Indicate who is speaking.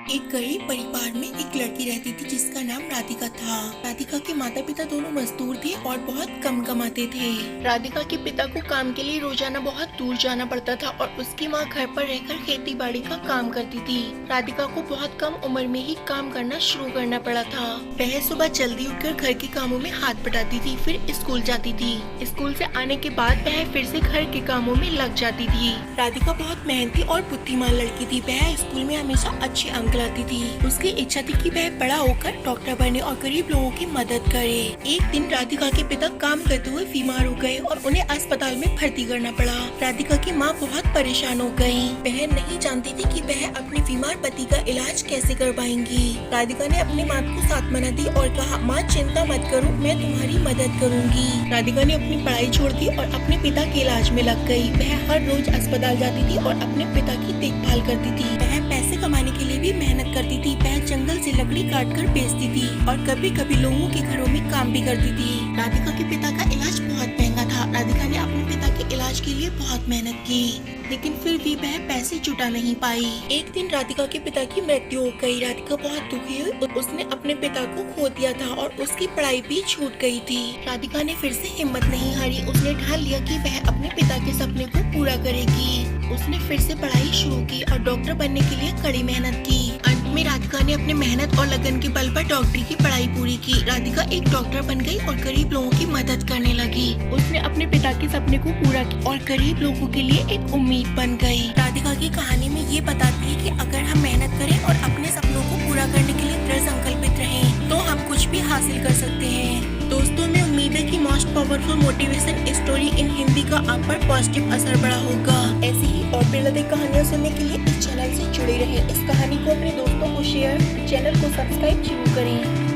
Speaker 1: एक गरीब परिवार में एक लड़की रहती थी जिसका नाम राधिका था। राधिका के माता पिता दोनों मजदूर थे और बहुत कम कमाते थे। राधिका के पिता को काम के लिए रोजाना बहुत दूर जाना पड़ता था और उसकी माँ घर पर रहकर खेती बाड़ी का काम करती थी। राधिका को बहुत कम उम्र में ही काम करना शुरू करना पड़ा था। वह सुबह जल्दी उठकर घर के कामों में हाथ बटाती थी, फिर स्कूल जाती थी। स्कूल से आने के बाद वह फिर से घर के कामों में लग जाती थी। राधिका बहुत मेहनती और बुद्धिमान लड़की थी। वह स्कूल में हमेशा अच्छे अंक लाती थी। उसकी इच्छा थी कि वह बड़ा होकर डॉक्टर बने और गरीब लोगों की मदद करे। एक दिन राधिका के पिता काम करते हुए बीमार हो गए और उन्हें अस्पताल में भर्ती करना पड़ा। राधिका की माँ बहुत परेशान हो गयी। वह नहीं जानती थी कि वह अपने बीमार पति का इलाज कैसे करवाएंगी। राधिका ने अपनी माँ को सांत्वना दी और कहा, माँ चिंता मत करो, मैं तुम्हारी मदद करूंगी। राधिका ने अपनी पढ़ाई छोड़ दी और अपने पिता के इलाज में लग गई। वह हर रोज अस्पताल जाती थी और अपने पिता की देखभाल करती थी। वह पैसे कमाने के लिए भी मेहनत करती थी। वह जंगल से लकड़ी काट कर बेचती थी और कभी कभी लोगों के घरों में काम भी करती थी। राधिका के पिता का इलाज बहुत महंगा था। राधिका ने अपने पिता के इलाज के लिए बहुत मेहनत की, लेकिन फिर भी वह पैसे जुटा नहीं पाई। एक दिन राधिका के पिता की मृत्यु हो गई। राधिका बहुत दुखी हुई। उसने अपने पिता को खो दिया था और उसकी पढ़ाई भी छूट गई थी। राधिका ने फिर से हिम्मत नहीं हारी। उसने ठान लिया कि वह अपने पिता के सपने को पूरा करेगी। उसने फिर से पढ़ाई शुरू की और डॉक्टर बनने के लिए कड़ी मेहनत की। अंत में राधिका ने अपने मेहनत और लगन के बल पर डॉक्टरी की पढ़ाई पूरी की। राधिका एक डॉक्टर बन गई और गरीब लोगों की मदद करने लगी। उसने अपने पिता के सपने को पूरा किया और गरीब लोगों के लिए एक उम्मीद बन गई। राधिका की कहानी में ये बताती है कि अगर हम मेहनत करें और अपने सपनों को पूरा करने के लिए दृढ़ संकल्पित रहें, तो हम कुछ भी हासिल कर सकते हैं। दोस्तों, मैं उम्मीद है कि most powerful motivation story in Hindi का आप पर पॉजिटिव असर पड़ा होगा। ऐसी ही और प्रेरणादायक कहानियाँ सुनने के लिए इस चैनल से जुड़े रहें। इस कहानी को अपने दोस्तों को शेयर, चैनल को सब्सक्राइब जरूर करें।